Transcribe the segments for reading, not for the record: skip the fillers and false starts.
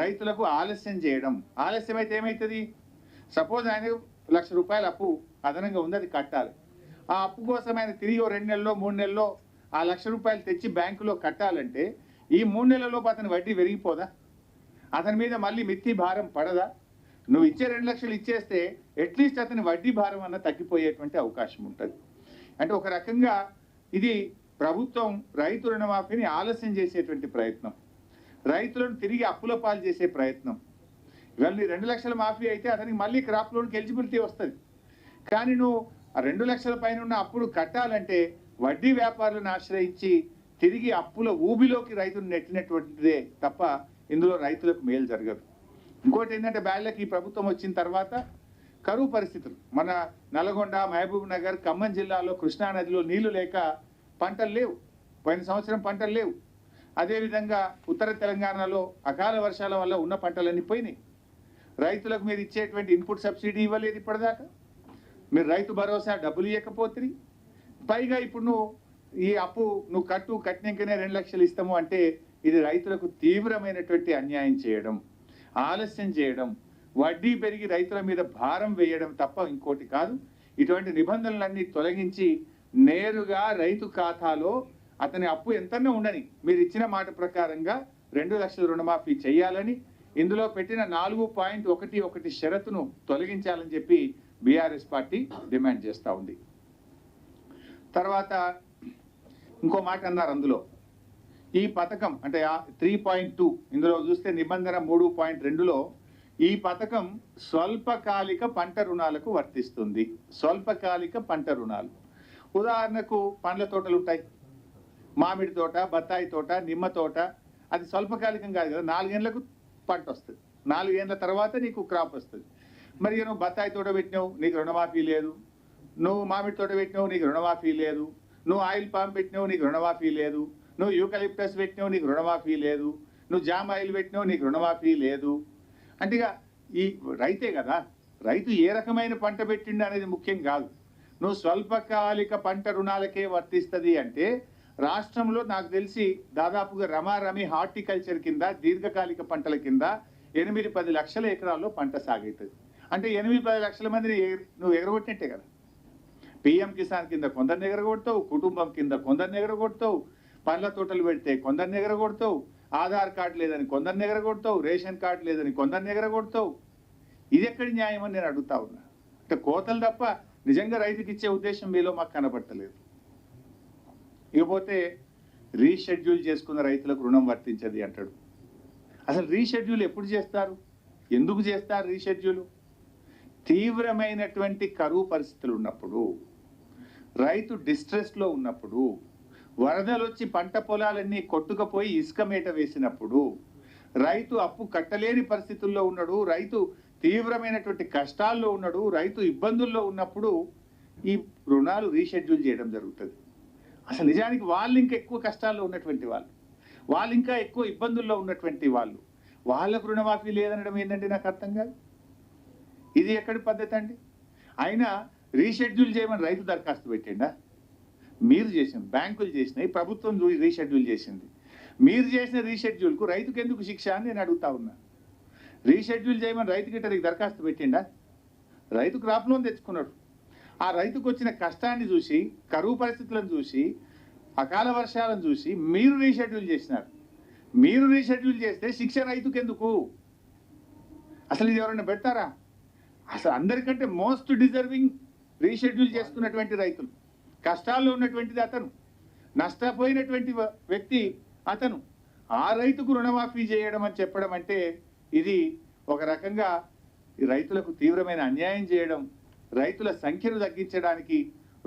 రైతులకు ఆలస్యం చేయడం. ఆలస్యం అయితే ఏమవుతుంది? సపోజ్ ఆయన ₹1,00,000 అప్పు అదనంగా ఉంది, అది కట్టాలి. ఆ అప్పు కోసం ఆయన తిరిగి 2 నెలల్లో 3 నెలల్లో ఆ ₹1,00,000 తెచ్చి బ్యాంకులో కట్టాలంటే ఈ 3 నెలల్లోపు అతని వడ్డీ పెరిగిపోదా? అతని మీద మళ్ళీ మిత్తి భారం పడదా? నువ్వు ఇచ్చే 2 లక్షలు ఇచ్చేస్తే అట్లీస్ట్ అతని వడ్డీ భారం అన్న తగ్గిపోయేటువంటి అవకాశం ఉంటుంది. అంటే ఒక రకంగా ఇది ప్రభుత్వం రైతు రుణమాఫీని ఆలస్యం చేసేటువంటి ప్రయత్నం, రైతులను తిరిగి అప్పుల పాలు చేసే ప్రయత్నం. ఇవాళ నీ 2 లక్షల మాఫీ అయితే అతనికి మళ్ళీ క్రాప్ లోన్కి ఎలిజిబిలిటీ వస్తుంది. కానీ నువ్వు ఆ 2 లక్షల పైన ఉన్న అప్పుడు కట్టాలంటే వడ్డీ వ్యాపారులను ఆశ్రయించి తిరిగి అప్పుల ఊబిలోకి రైతును నెట్టినటువంటిదే తప్ప ఇందులో రైతులకు మేలు జరగదు. ఇంకోటి ఏంటంటే బ్యాళ్ళకి ఈ ప్రభుత్వం వచ్చిన తర్వాత కరువు పరిస్థితులు, మన నల్గొండ, మహబూబ్ నగర్, ఖమ్మం జిల్లాలో కృష్ణానదిలో నీళ్లు లేక పంటలు లేవు. పోయిన సంవత్సరం పంటలు లేవు. అదేవిధంగా ఉత్తర తెలంగాణలో అకాల వర్షాల వల్ల ఉన్న పంటలన్నీ పోయినాయి. రైతులకు మీరు ఇచ్చేటువంటి ఇన్పుట్ సబ్సిడీ ఇవ్వలేదు ఇప్పటిదాకా. మీరు రైతు భరోసా డబ్బులు ఇవ్వకపోతే పైగా ఇప్పుడు నువ్వు ఈ అప్పు నువ్వు కట్టినాకనే 2 లక్షలు ఇస్తాము అంటే ఇది రైతులకు తీవ్రమైనటువంటి అన్యాయం చేయడం, ఆలస్యం చేయడం, వడ్డీ పెరిగి రైతుల మీద భారం వేయడం తప్ప ఇంకోటి కాదు. ఇటువంటి నిబంధనలన్నీ తొలగించి నేరుగా రైతు ఖాతాలో అతని అప్పు ఎంతనే ఉండని మీరు ఇచ్చిన మాట ప్రకారంగా 2 లక్షల రుణమాఫీ చేయాలని, ఇందులో పెట్టిన 4.11 షరతును తొలగించాలని చెప్పి బీఆర్ఎస్ పార్టీ డిమాండ్ చేస్తూ ఉంది. తర్వాత ఇంకో మాట అన్నారు అందులో, ఈ పథకం అంటే 3.2 ఇందులో చూస్తే నిబంధన 3.2లో ఈ పథకం స్వల్పకాలిక పంట రుణాలకు వర్తిస్తుంది. స్వల్పకాలిక పంట రుణాలు ఉదాహరణకు పండ్ల తోటలు ఉంటాయి, మామిడి తోట, బత్తాయి తోట, నిమ్మ తోట. అది స్వల్పకాలికం కాదు కదా, 4 ఏళ్లకు పంట వస్తుంది, 4 ఏళ్ల తర్వాత నీకు క్రాప్ వస్తుంది. మరి నువ్వు బత్తాయి తోట పెట్టినావు నీకు రుణమాఫీ లేదు, నువ్వు మామిడి తోట పెట్టినావు నీకు రుణమాఫీ లేదు, నువ్వు ఆయిల్ పామ్ పెట్టినావు నీకు రుణమాఫీ లేదు, నువ్వు యూకలిప్టస్ పెట్టినావు నీకు రుణమాఫీ లేదు, నువ్వు జామ్ ఆయిల్ పెట్టినావు నీకు రుణమాఫీ లేదు. అంటే ఈ రైతే కదా, రైతు ఏ రకమైన పంట పెట్టిండు అనేది ముఖ్యం కాదు. నువ్వు స్వల్పకాలిక పంట రుణాలకే వర్తిస్తుంది అంటే రాష్ట్రంలో నాకు తెలిసి దాదాపుగా రమారమి హార్టికల్చర్ కింద దీర్ఘకాలిక పంటల కింద 8-10 లక్షల ఎకరాల్లో పంట సాగుతుంది. అంటే 8-10 లక్షల మందిని నువ్వు ఎగరగొట్టినట్టే కదా. పిఎం కిసాన్ కింద కొందరిని ఎగరగొడతావు, కుటుంబం కింద కొందరిని ఎగరగొడతావు, పండ్ల తోటలు పెడితే కొందరిని ఎగరగొడతావు, ఆధార్ కార్డు లేదని కొందరిని ఎగరగొడతావు, రేషన్ కార్డు లేదని కొందరిని ఎగరగొడతావు. ఇది ఎక్కడి న్యాయం అని నేను అడుగుతా ఉన్నా. అంటే కోతలు తప్ప నిజంగా రైతుకి ఇచ్చే ఉద్దేశం మీలో మాకు కనబడతలేదు. ఇకపోతే రీషెడ్యూల్ చేసుకున్న రైతులకు రుణం వర్తించది అంటాడు. అసలు రీషెడ్యూల్ ఎప్పుడు చేస్తారు, ఎందుకు చేస్తారు రీషెడ్యూల్? తీవ్రమైనటువంటి కరువు పరిస్థితులు ఉన్నప్పుడు, రైతు డిస్ట్రెస్లో ఉన్నప్పుడు, వరదలు వచ్చి పంట పొలాలన్నీ కొట్టుకుపోయి ఇసుక మేట వేసినప్పుడు, రైతు అప్పు కట్టలేని పరిస్థితుల్లో ఉన్నాడు, రైతు తీవ్రమైనటువంటి కష్టాల్లో ఉన్నాడు, రైతు ఇబ్బందుల్లో ఉన్నప్పుడు ఈ రుణాలు రీషెడ్యూల్ చేయడం జరుగుతుంది. అసలు నిజానికి వాళ్ళు ఇంకా ఎక్కువ కష్టాల్లో ఉన్నటువంటి వాళ్ళు ఇంకా ఎక్కువ ఇబ్బందుల్లో ఉన్నటువంటి వాళ్ళకు రుణమాఫీ లేదనడం ఏంటంటే నాకు అర్థం కాదు. ఇది ఎక్కడి పద్ధతి అండి? అయినా రీషెడ్యూల్ చేయమని రైతు దరఖాస్తు పెట్టిండా? మీరు చేసింది, బ్యాంకులు చేసినాయి, ప్రభుత్వం రీషెడ్యూల్ చేసింది. మీరు చేసిన రీషెడ్యూల్కు రైతుకు ఎందుకు శిక్ష అని నేను అడుగుతా ఉన్నా. రీషెడ్యూల్ చేయమని రైతుకి ఇతనికి దరఖాస్తు పెట్టిండా? రైతు క్రాప్ లోన్ తెచ్చుకున్నాడు. ఆ రైతుకు వచ్చిన కష్టాన్ని చూసి, కరువు పరిస్థితులను చూసి, అకాల వర్షాలను చూసి మీరు రీషెడ్యూల్ చేసినారు. మీరు రీషెడ్యూల్ చేస్తే శిక్ష రైతుకు ఎందుకు? అసలు ఇది ఎవరైనా పెడతారా? అసలు అందరికంటే మోస్ట్ డిజర్వింగ్ రీషెడ్యూల్ చేసుకున్నటువంటి రైతులు, కష్టాల్లో ఉన్నటువంటిది అతను, నష్టపోయినటువంటి వ్యక్తి అతను. ఆ రైతుకు రుణమాఫీ చేయడం అని చెప్పడం అంటే ఇది ఒక రకంగా రైతులకు తీవ్రమైన అన్యాయం చేయడం, రైతుల సంఖ్యను తగ్గించడానికి,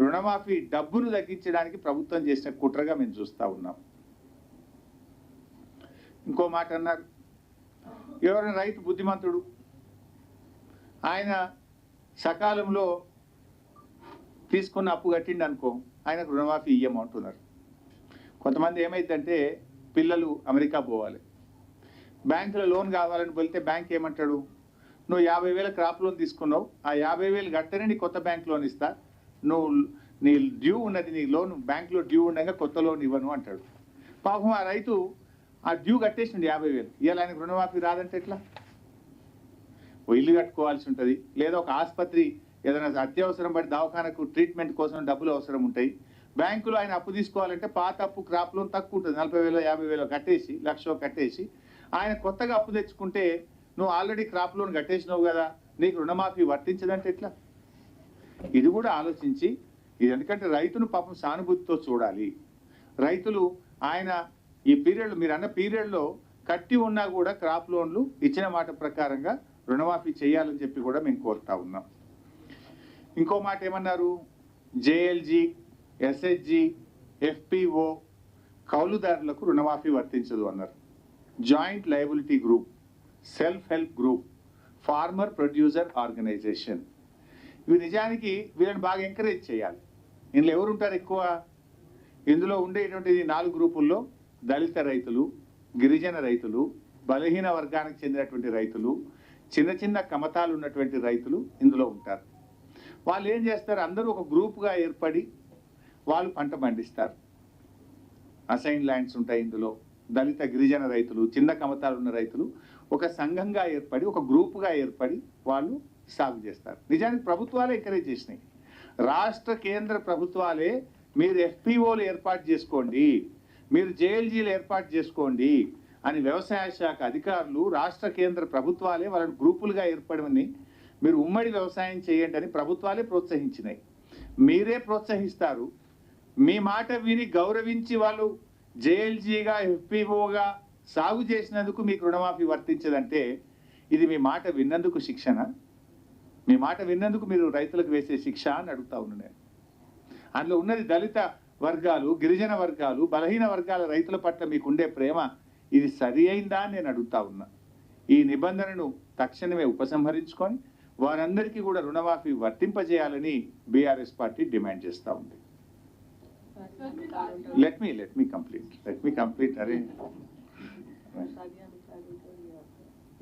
రుణమాఫీ డబ్బును తగ్గించడానికి ప్రభుత్వం చేసిన కుట్రగా మేము చూస్తూ ఉన్నాం. ఇంకో మాట అన్నారు, ఎవరైనా రైతు బుద్ధిమంతుడు, ఆయన సకాలంలో తీసుకున్న అప్పు కట్టిండి అనుకో, ఆయనకు రుణమాఫీ ఇయ్యమంటున్నారు. కొంతమంది ఏమైందంటే పిల్లలు అమెరికా పోవాలి, బ్యాంకులో లోన్ కావాలని వెళ్తే బ్యాంక్ ఏమంటాడు, నువ్వు 50,000 క్రాప్ లోన్ తీసుకున్నావు, ఆ 50,000 కడితేనే నీ కొత్త బ్యాంక్ లోన్ ఇస్తా, నువ్వు నీ డ్యూ ఉన్నది, నీ లోన్ బ్యాంకులో డ్యూ ఉండగా కొత్త లోన్ ఇవ్వను అంటాడు. పాపం ఆ రైతు ఆ డ్యూ కట్టేసిండు 50,000. ఇవాళ ఆయనకు రుణమాఫీ రాదంటే ఎట్లా? ఓ ఇల్లు కట్టుకోవాల్సి ఉంటుంది, లేదా ఒక ఆసుపత్రి ఏదైనా అత్యవసరం పడి దవాఖానకు ట్రీట్మెంట్ కోసం డబ్బులు అవసరం ఉంటాయి. బ్యాంకులో ఆయన అప్పు తీసుకోవాలంటే పాత అప్పు క్రాప్ లోన్ తక్కువ ఉంటుంది, 40,000 50,000 కట్టేసి 1,00,000 కట్టేసి ఆయన కొత్తగా అప్పు తెచ్చుకుంటే నువ్వు ఆల్రెడీ క్రాప్ లోన్ కట్టేసినావు కదా, నీకు రుణమాఫీ వర్తించదంటే ఎట్లా? ఇది కూడా ఆలోచించి, ఇది ఎందుకంటే రైతును పాపం సానుభూతితో చూడాలి. రైతులు ఆయన ఈ పీరియడ్లో మీరు అన్న పీరియడ్లో కట్టి ఉన్నా కూడా క్రాప్ లోన్లు ఇచ్చిన మాట ప్రకారంగా రుణమాఫీ చేయాలని చెప్పి కూడా మేము కోరుతా ఉన్నాం. ఇంకో మాట ఏమన్నారు, జేఎల్జీ, ఎస్హెచ్జి, ఎఫ్పిఓ కౌలుదారులకు రుణమాఫీ వర్తించదు అన్నారు. Joint liability group, self help group, farmer producer organisation, ఇవి నిజానికి వీళ్ళని బాగా ఎంకరేజ్ చేయాలి. ఇందులో ఎవరు ఉంటారు ఎక్కువ? ఇందులో ఉండేటువంటి 4 గ్రూపుల్లో దళిత రైతులు, గిరిజన రైతులు, బలహీన వర్గానికి చెందినటువంటి రైతులు, చిన్న చిన్న కమతాలు ఉన్నటువంటి రైతులు ఇందులో ఉంటారు. వాళ్ళు ఏం చేస్తారు, అందరూ ఒక గ్రూప్గా ఏర్పడి వాళ్ళు పంట పండిస్తారు. అసైన్ ల్యాండ్స్ ఉంటాయి ఇందులో. దళిత గిరిజన రైతులు, చిన్న కమతాలు ఉన్న రైతులు ఒక సంఘంగా ఏర్పడి, ఒక గ్రూపుగా ఏర్పడి వాళ్ళు సాగు చేస్తారు. నిజానికి ప్రభుత్వాలే ఎంకరేజ్ చేసినాయి. రాష్ట్ర కేంద్ర ప్రభుత్వాలే మీరు ఎఫ్పిఓలు ఏర్పాటు చేసుకోండి, మీరు జేఎల్జీలు ఏర్పాటు చేసుకోండి అని వ్యవసాయ శాఖ అధికారులు, రాష్ట్ర కేంద్ర ప్రభుత్వాలే వాళ్ళని గ్రూపులుగా ఏర్పడమని, మీరు ఉమ్మడి వ్యవసాయం చేయండి అని ప్రభుత్వాలే ప్రోత్సహించినాయి. మీరే ప్రోత్సహిస్తారు. మీ మాట విని గౌరవించి వాళ్ళు జేఎల్జీగా ఎఫ్పిఓగా సాగు చేసినందుకు మీకు రుణమాఫీ వర్తించదంటే ఇది మీ మాట విన్నందుకు శిక్షణ? మీ మాట విన్నందుకు మీరు రైతులకు వేసే శిక్ష అని అడుగుతా ఉన్నాను నేను. అందులో ఉన్నది దళిత వర్గాలు, గిరిజన వర్గాలు, బలహీన వర్గాల రైతుల పట్ల మీకుండే ప్రేమ, ఇది సరి అయిందా అని నేను అడుగుతా ఉన్నా. ఈ నిబంధనను తక్షణమే ఉపసంహరించుకొని వారందరికీ కూడా రుణమాఫీ వర్తింపజేయాలని బీఆర్ఎస్ పార్టీ డిమాండ్ చేస్తూ ఉంది. Let me complete. అరే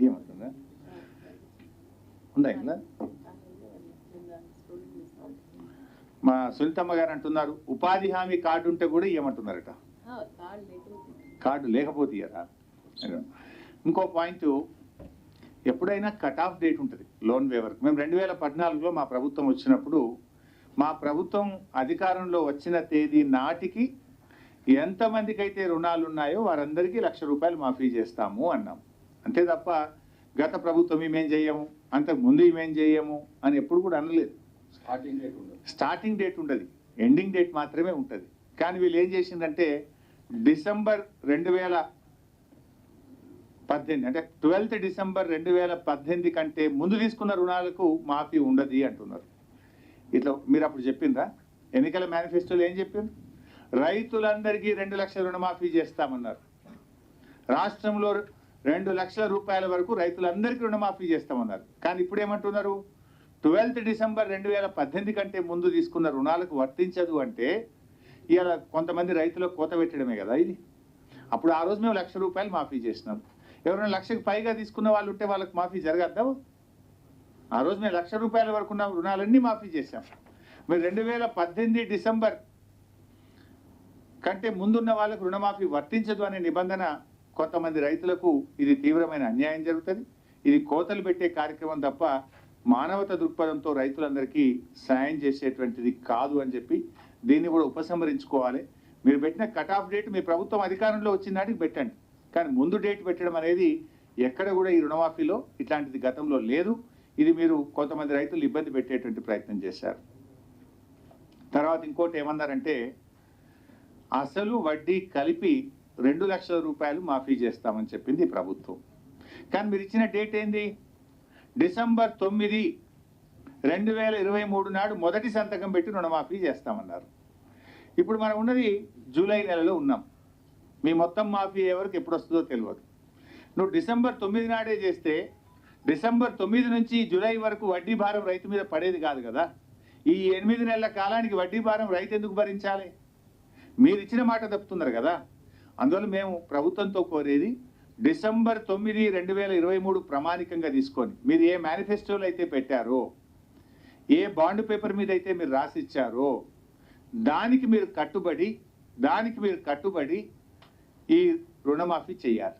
ఏమవుతుందా ఉందా ఇలా? మా సునీతమ్మ గారు అంటున్నారు ఉపాధి హామీ కార్డు ఉంటే కూడా ఏమంటున్నారట, కార్డు లేకపోతే ఇయ్యరా. ఇంకో పాయింట్, ఎప్పుడైనా కట్ ఆఫ్ డేట్ ఉంటుంది లోన్ వేవర్కి. మేము 2014లో మా ప్రభుత్వం వచ్చినప్పుడు, మా ప్రభుత్వం అధికారంలో వచ్చిన తేదీ నాటికి ఎంతమందికి అయితే రుణాలు ఉన్నాయో వారందరికీ ₹1,00,000 మాఫీ చేస్తాము అన్నాం. అంతే తప్ప గత ప్రభుత్వం ఇమేం చేయము, అంతకు ముందు ఇమేం చేయము అని ఎప్పుడు కూడా అనలేదు. స్టార్టింగ్ డేట్ ఉండదు, ఎండింగ్ డేట్ మాత్రమే ఉంటుంది. కానీ వీళ్ళు ఏం చేసిందంటే డిసెంబర్ 2018 అంటే 12th డిసెంబర్ 2018 కంటే ముందు తీసుకున్న రుణాలకు మాఫీ ఉండదు అంటున్నారు. ఇట్లా మీరు అప్పుడు చెప్పిందా? ఎన్నికల మేనిఫెస్టోలో ఏం చెప్పింది? రైతులందరికీ 2 లక్షల రుణమాఫీ చేస్తామన్నారు. రాష్ట్రంలో 2 లక్షల రూపాయల వరకు రైతులందరికీ రుణమాఫీ చేస్తామన్నారు. కానీ ఇప్పుడు ఏమంటున్నారు? 12th డిసెంబర్ 2018 కంటే ముందు తీసుకున్న రుణాలకు వర్తించదు అంటే ఇవాళ కొంతమంది రైతులకు కోత పెట్టడమే కదా ఇది. అప్పుడు ఆ రోజు మేము ₹1,00,000 మాఫీ చేసినాం. ఎవరైనా 1,00,000కి పైగా తీసుకున్న వాళ్ళు ఉంటే వాళ్ళకి మాఫీ జరగద్దా? ఆ రోజు మేము ₹1,00,000 వరకు ఉన్న రుణాలన్నీ మాఫీ చేశాం. మీరు 2018 డిసెంబర్ కంటే ముందున్న వాళ్ళకు రుణమాఫీ వర్తించదు అనే నిబంధన కొంతమంది రైతులకు ఇది తీవ్రమైన అన్యాయం జరుగుతుంది. ఇది కోతలు పెట్టే కార్యక్రమం తప్ప మానవత దృక్పథంతో రైతులందరికీ సాయం చేసేటువంటిది కాదు అని చెప్పి దీన్ని కూడా ఉపసంహరించుకోవాలి. మీరు పెట్టిన కట్ ఆఫ్ డేట్ మీ ప్రభుత్వం అధికారంలో వచ్చిన నాటికి పెట్టండి, కానీ ముందు డేట్ పెట్టడం అనేది ఎక్కడ కూడా ఈ రుణమాఫీలో ఇట్లాంటిది గతంలో లేదు. ఇది మీరు కొంతమంది రైతులు ఇబ్బంది పెట్టేటువంటి ప్రయత్నం చేశారు. తర్వాత ఇంకోటి ఏమన్నారంటే అసలు వడ్డీ కలిపి ₹2 లక్షల మాఫీ చేస్తామని చెప్పింది ప్రభుత్వం. కానీ మీరు ఇచ్చిన డేట్ ఏంది? డిసెంబర్ 9, 2023 నాడు మొదటి సంతకం పెట్టి రుణమాఫీ చేస్తామన్నారు. ఇప్పుడు మనం ఉన్నది జూలై నెలలో ఉన్నాం. మీ మొత్తం మాఫీ ఎవరికి ఎప్పుడు వస్తుందో తెలియదు. నువ్వు డిసెంబర్ 9 నాడే చేస్తే డిసెంబర్ 9 నుంచి జూలై వరకు వడ్డీ భారం రైతు మీద పడేది కాదు కదా. ఈ 8 నెలల కాలానికి వడ్డీ భారం రైతు ఎందుకు భరించాలి? మీరు ఇచ్చిన మాట తప్పుతున్నారు కదా. అందువల్ల మేము ప్రభుత్వంతో కోరేది డిసెంబర్ 9, 2023 ప్రామాణికంగా తీసుకొని మీరు ఏ మేనిఫెస్టోలో అయితే పెట్టారో, ఏ బాండ్ పేపర్ మీద అయితే మీరు రాసిచ్చారో దానికి మీరు కట్టుబడి ఈ రుణమాఫీ చేయాలి.